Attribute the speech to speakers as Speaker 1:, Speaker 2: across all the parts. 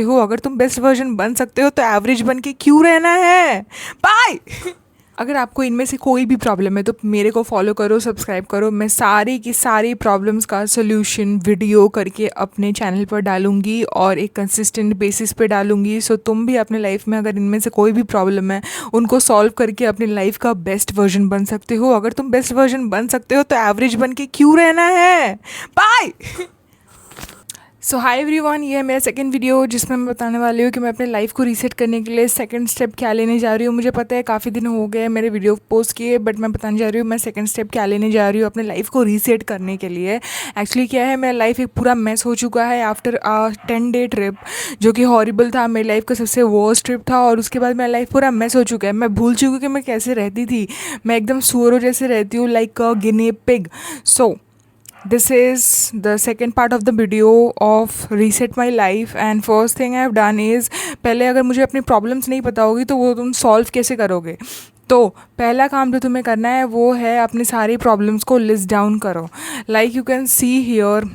Speaker 1: हो। अगर तुम बेस्ट वर्जन बन सकते हो तो एवरेज बन के क्यों रहना है। बाय। अगर आपको इनमें से कोई भी प्रॉब्लम है तो मेरे को फॉलो करो, सब्सक्राइब करो। मैं सारी की सारी प्रॉब्लम्स का सोल्यूशन वीडियो करके अपने चैनल पर डालूंगी और एक कंसिस्टेंट बेसिस पे डालूंगी। सो तुम भी अपने लाइफ में अगर इनमें से कोई भी प्रॉब्लम है उनको सॉल्व करके अपनी लाइफ का बेस्ट वर्जन बन सकते हो। अगर तुम बेस्ट वर्जन बन सकते हो तो एवरेज बन के क्यों रहना है। बाय। सो हाई एवरीवन, ये है मेरा सेकंड वीडियो जिसमें मैं बताने वाली हूँ कि मैं अपने लाइफ को रीसेट करने के लिए सेकंड स्टेप क्या लेने जा रही हूँ। मुझे पता है काफ़ी दिन हो गए मेरे वीडियो पोस्ट किए, बट मैं बताने जा रही हूँ मैं सेकंड स्टेप क्या लेने जा रही हूँ अपने लाइफ को रीसेट करने के लिए। एक्चुअली क्या है, मेरा लाइफ एक पूरा मेस हो चुका है आफ्टर 10 डे ट्रिप, जो कि हॉरिबल था। मेरी लाइफ का सबसे वर्स्ट ट्रिप था और उसके बाद मेरा लाइफ पूरा मेस हो चुका है। मैं भूल चुकी हूँ कि मैं कैसे रहती थी। मैं एकदम सुअरों जैसे रहती हूँ, like a guinea pig. So this is the second part of the video of reset my life and first thing I have done is, पहले अगर मुझे अपनी प्रॉब्लम्स नहीं पता होगी तो वो तुम सॉल्व कैसे करोगे। तो पहला काम जो तुम्हें करना है वो है अपनी सारी प्रॉब्लम्स को लिस्ट डाउन करो। Like you can see here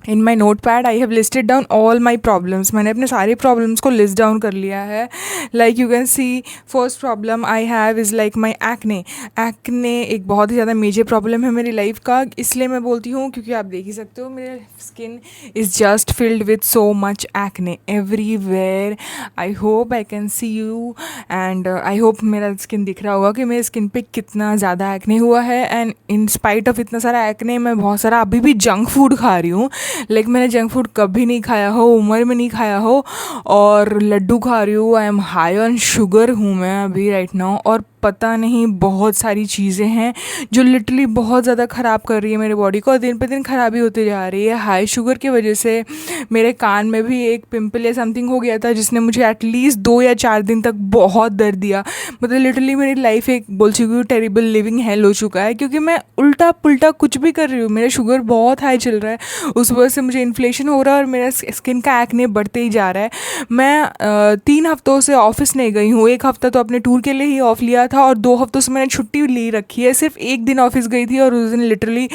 Speaker 1: in my note pad I have listed down all my problems. मैंने अपने सारे प्रॉब्लम्स को लिस्ट डाउन कर लिया है। Like you can see first problem I have is like my acne. Acne एक बहुत ही ज़्यादा मेजर प्रॉब्लम है मेरी लाइफ का, इसलिए मैं बोलती हूँ क्योंकि आप देख ही सकते हो मेरे skin is just filled with so much acne everywhere. I hope I can see you and I hope मेरा स्किन दिख रहा होगा कि मेरे स्किन पे कितना ज़्यादा एक्ने हुआ है। एंड इन स्पाइट ऑफ इतना सारा एक्ने मैं बहुत सारा अभी भी जंक फूड खा रही हूँ। लाइक मैंने जंक फूड कभी नहीं खाया हो, उम्र में नहीं खाया हो, और लड्डू खा रही हूँ। I am high on sugar हूँ मैं अभी राइट नाउ, और पता नहीं बहुत सारी चीज़ें हैं जो लिटरली बहुत ज़्यादा ख़राब कर रही है मेरे बॉडी को, और दिन पे दिन ख़राबी होती जा रही है। हाई शुगर की वजह से मेरे कान में भी एक पिंपल या समथिंग हो गया था जिसने मुझे एटलीस्ट 2 या 4 दिन तक बहुत दर्द दिया। मतलब लिटरली मेरी लाइफ एक बोल चुकी हूँ टेरिबल लिविंग हेल हो चुका है, क्योंकि मैं उल्टा पुल्टा कुछ भी कर रही हूँ। मेरा शुगर बहुत हाई चल रहा है, उस वजह से मुझे इन्फ्लेशन हो रहा है और मेरा स्किन का एक्ने बढ़ते ही जा रहा है। मैं 3 हफ्तों से ऑफिस नहीं गई हूँ। 1 हफ्ता तो अपने टूर के लिए ही ऑफ लिया था और 2 हफ्तों से मैंने छुट्टी ली रखी है। सिर्फ 1 दिन ऑफिस गई थी और उस दिन लिटरली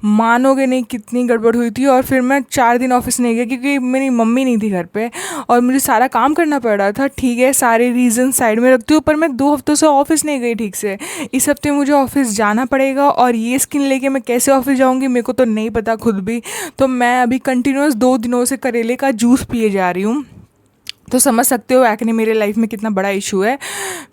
Speaker 1: मानोगे नहीं कितनी गड़बड़ हुई थी। और फिर मैं 4 दिन ऑफिस नहीं गई क्योंकि मेरी मम्मी नहीं थी घर पे और मुझे सारा काम करना पड़ रहा था। ठीक है, सारे रीज़न साइड में रखती हूँ, पर मैं 2 हफ्तों से ऑफिस नहीं गई ठीक से। इस हफ्ते मुझे ऑफिस जाना पड़ेगा और ये स्किन लेके मैं कैसे ऑफिस जाऊँगी मेरे को तो नहीं पता खुद भी। तो मैं अभी कंटिन्यूस 2 दिनों से करेले का जूस पिए जा रही हूँ। तो समझ सकते हो एक्ने मेरे लाइफ में कितना बड़ा इशू है।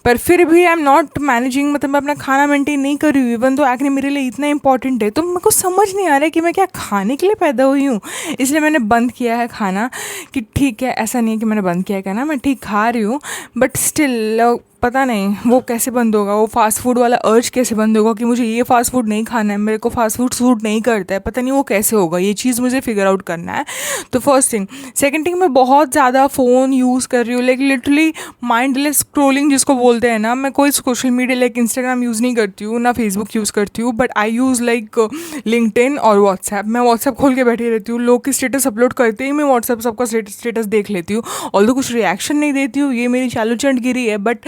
Speaker 1: पर फिर भी आई एम नॉट मैनेजिंग, मतलब मैं अपना खाना मेंटेन नहीं कर रही हूँ इवन तो एक्ने मेरे लिए इतना इंपॉर्टेंट है। तो मेरे को समझ नहीं आ रहा है कि मैं क्या खाने के लिए पैदा हुई हूँ। इसलिए मैंने बंद किया है खाना, कि ठीक है ऐसा नहीं है कि मैंने बंद किया है कहना, मैं ठीक खा रही हूँ बट स्टिल पता नहीं वो कैसे बंद होगा, वो फास्ट फूड वाला अर्ज कैसे बंद होगा कि मुझे ये फास्ट फूड नहीं खाना है, मेरे को फास्ट फूड सूट नहीं करता है, पता नहीं वो कैसे होगा। ये चीज़ मुझे फिगर आउट करना है। तो फर्स्ट थिंग। सेकंड थिंग, मैं बहुत ज़्यादा फ़ोन यूज़ कर रही हूँ, लाइक लिटरली माइंडलेस स्क्रोलिंग जिसको बोलते हैं ना। मैं कोई social media like Instagram use नहीं करती हूँ, ना फेसबुक यूज़ करती हूँ, but I use like LinkedIn और व्हाट्सएप। मैं व्हाट्सएप खोल के बैठी रहती हूँ, लोग के स्टेटस अपलोड करते ही मैं व्हाट्सएप सबका स्टेटस देख लेती हूँ। ऑल्दो कुछ रिएक्शन नहीं देती हूँ, ये मेरी चालू चंडगिरी है, बट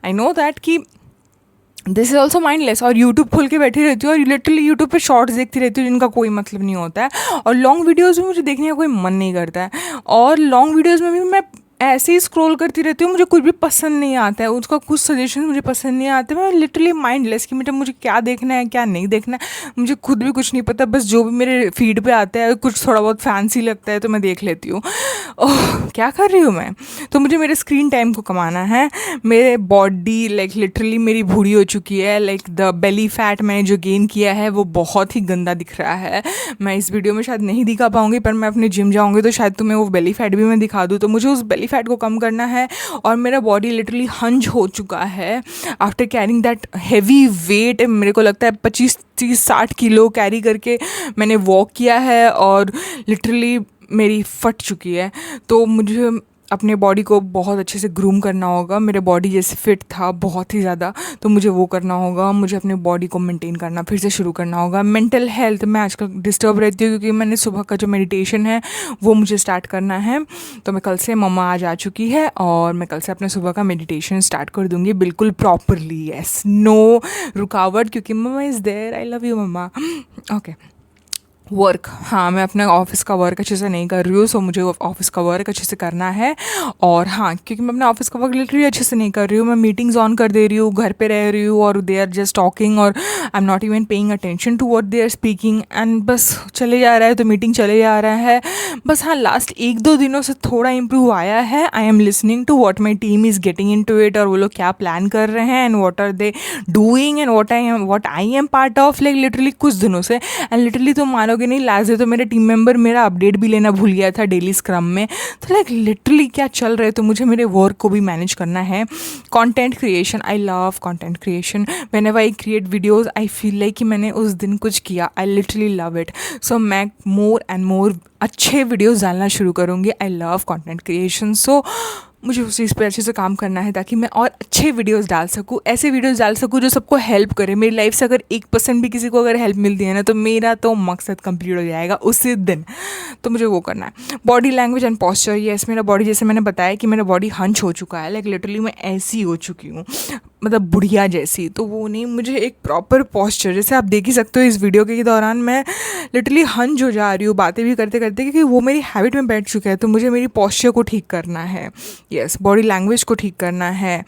Speaker 1: आई नो दैट कि दिस इज़ ऑल्सो माइंडलेस। और यूट्यूब खोल के बैठी रहती हूँ और लिटरली यूट्यूब पे शॉर्ट्स देखती रहती हूँ जिनका कोई मतलब नहीं होता है, और लॉन्ग वीडियोज़ में मुझे देखने का कोई मन नहीं करता है। और लॉन्ग वीडियोज़ में भी मैं ऐसे ही स्क्रॉल करती रहती हूँ, मुझे कुछ भी पसंद नहीं आता है, उसका कुछ सजेशन मुझे पसंद नहीं आते। मैं लिटरली माइंडलेस कि बेटा मुझे क्या देखना है क्या नहीं देखना है, मुझे खुद भी कुछ नहीं पता। बस जो भी मेरे फीड पे आता है कुछ थोड़ा बहुत फैंसी लगता है तो मैं देख लेती हूँ। ओह क्या कर रही हूँ मैं। तो मुझे मेरे स्क्रीन टाइम को कमाना है। मेरे बॉडी लाइक लिटरली मेरी भूरी हो चुकी है, लाइक द बेली फैट मैंने जो गेन किया है वो बहुत ही गंदा दिख रहा है। मैं इस वीडियो में शायद नहीं दिखा पाऊँगी, पर मैं अपने जिम जाऊँगी तो शायद तुम्हें वो बेली फैट भी मैं दिखा दूँ। तो मुझे उस बेली फैट को कम करना है। और मेरा बॉडी लिटरली हंज हो चुका है after carrying that heavy weight. मेरे को लगता है 25-30-60 किलो कैरी करके मैंने वॉक किया है और लिटरली मेरी फट चुकी है। तो मुझे अपने बॉडी को बहुत अच्छे से ग्रूम करना होगा। मेरे बॉडी जैसे फिट था बहुत ही ज़्यादा, तो मुझे वो करना होगा। मुझे अपने बॉडी को मेंटेन करना फिर से शुरू करना होगा। मेंटल हेल्थ मैं आजकल डिस्टर्ब रहती हूँ क्योंकि मैंने सुबह का जो मेडिटेशन है वो मुझे स्टार्ट करना है। तो मैं कल से, मम्मा आज आ चुकी है और मैं कल से अपने सुबह का मेडिटेशन स्टार्ट कर दूँगी बिल्कुल प्रॉपरली। यस, नो रुकावट, क्योंकि mumma is there. I love you mumma. Okay, work, हाँ मैं अपने ऑफिस का वर्क अच्छे से नहीं कर रही हूँ, सो मुझे ऑफिस का वर्क अच्छे से करना है। और हाँ, क्योंकि मैं अपने ऑफिस का वर्क लिटरली अच्छे से नहीं कर रही हूँ, मैं मीटिंग्स ऑन कर दे रही हूँ, घर पे रह रही हूँ और दे आर जस्ट टॉकिंग और I am not even paying attention to what they are speaking and बस चले जा रहा है, तो मीटिंग चले जा रहा है बस। हाँ, लास्ट 1-2 दिनों से थोड़ा इम्प्रूव आया है। I am listening to what my team is getting in to it, और वो लोग क्या प्लान कर रहे हैं and what are they doing and what I am part of, like literally कुछ दिनों से। एंड लिटरली तो मानोगे नहीं, लास्ट डे तो मेरा टीम मेंबर मेरा अपडेट भी लेना भूल गया था डेली स्क्रम में। तो लाइक लिटरली क्या चल रहा है, तो मुझे मेरे वर्क को भी मैनेज करना है। Content creation, I love content creation. Whenever I create videos I feel like कि मैंने उस दिन कुछ किया। I literally love it. So मैं मोर एंड मोर अच्छे वीडियोस डालना शुरू करूँगी। I love content creation. So मुझे उस चीज़ पे अच्छे से काम करना है ताकि मैं और अच्छे वीडियोस डाल सकूँ, ऐसे वीडियोस डाल सकूँ जो सबको हेल्प करे। मेरी लाइफ से अगर 1% भी किसी को अगर हेल्प मिलती है ना, तो मेरा तो मकसद कंप्लीट हो जाएगा उसी दिन। तो मुझे वो करना है। Body language and posture, yes मेरा बॉडी, जैसे मैंने बताया कि मेरा बॉडी हंच हो चुका है, लाइक लिटरली मैं ऐसी हो चुकी हूँ, मतलब बुढ़िया जैसी। तो वो नहीं, मुझे एक प्रॉपर पॉस्चर, जैसे आप देख ही सकते हो इस वीडियो के दौरान मैं लिटरली हंज हो जा रही हूँ बातें भी करते करते, क्योंकि वो मेरी हैबिट में बैठ चुका है। तो मुझे मेरी पॉस्चर को ठीक करना है, यस बॉडी लैंग्वेज को ठीक करना है।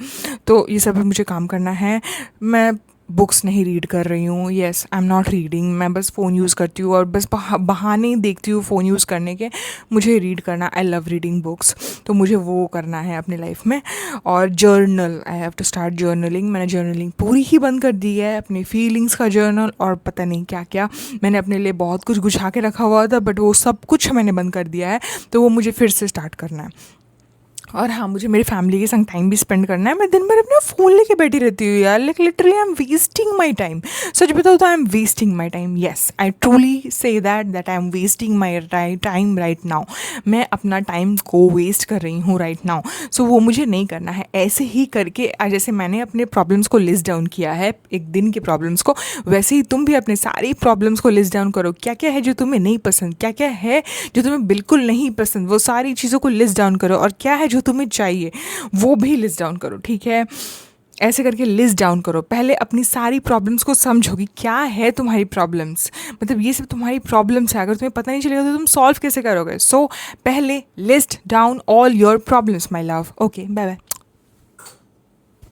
Speaker 1: तो ये सब मुझे काम करना है। मैं बुक्स नहीं रीड कर रही हूँ, yes I am not reading. मैं बस फ़ोन यूज़ करती हूँ और बस बहाने ही देखती हूँ फ़ोन यूज़ करने के। मुझे रीड करना, आई लव रीडिंग बुक्स, तो मुझे वो करना है अपनी लाइफ में। और journal, I have to start journaling. मैंने जर्नलिंग पूरी ही बंद कर दी है, अपनी फीलिंग्स का जर्नल और पता नहीं क्या क्या। मैंने अपने लिए बहुत कुछ गुछा के रखा हुआ था, बट वो सब कुछ मैंने बंद कर दिया है, तो वो मुझे फिर से स्टार्ट करना है। और हाँ, मुझे मेरी फैमिली के संग टाइम भी स्पेंड करना है। मैं दिन भर अपना फ़ोन लेके बैठी रहती हूँ यार, like literally I am wasting my time. सच बताओ तो I am wasting my time, yes I truly say that I am wasting my time right now. मैं अपना टाइम को वेस्ट कर रही हूँ राइट नाउ। सो वो मुझे नहीं करना है। ऐसे ही करके जैसे मैंने अपने प्रॉब्लम्स को लिस्ट डाउन किया है एक दिन के प्रॉब्लम्स को, वैसे ही तुम भी अपने सारी प्रॉब्लम्स को लिस्ट डाउन करो। क्या क्या है जो तुम्हें नहीं पसंद, क्या क्या है जो तुम्हें बिल्कुल नहीं पसंद, वो सारी चीज़ों को लिस्ट डाउन करो। और क्या है जो तुम्हें चाहिए वो भी लिस्ट डाउन करो, ठीक है। ऐसे करके लिस्ट डाउन करो। पहले अपनी सारी प्रॉब्लम्स को समझोगी, क्या है तुम्हारी प्रॉब्लम्स, मतलब ये सब तुम्हारी प्रॉब्लम्स है। अगर तुम्हें पता नहीं चलेगा तो तुम सॉल्व कैसे करोगे। सो पहले list down all your problems my love. Okay, bye bye.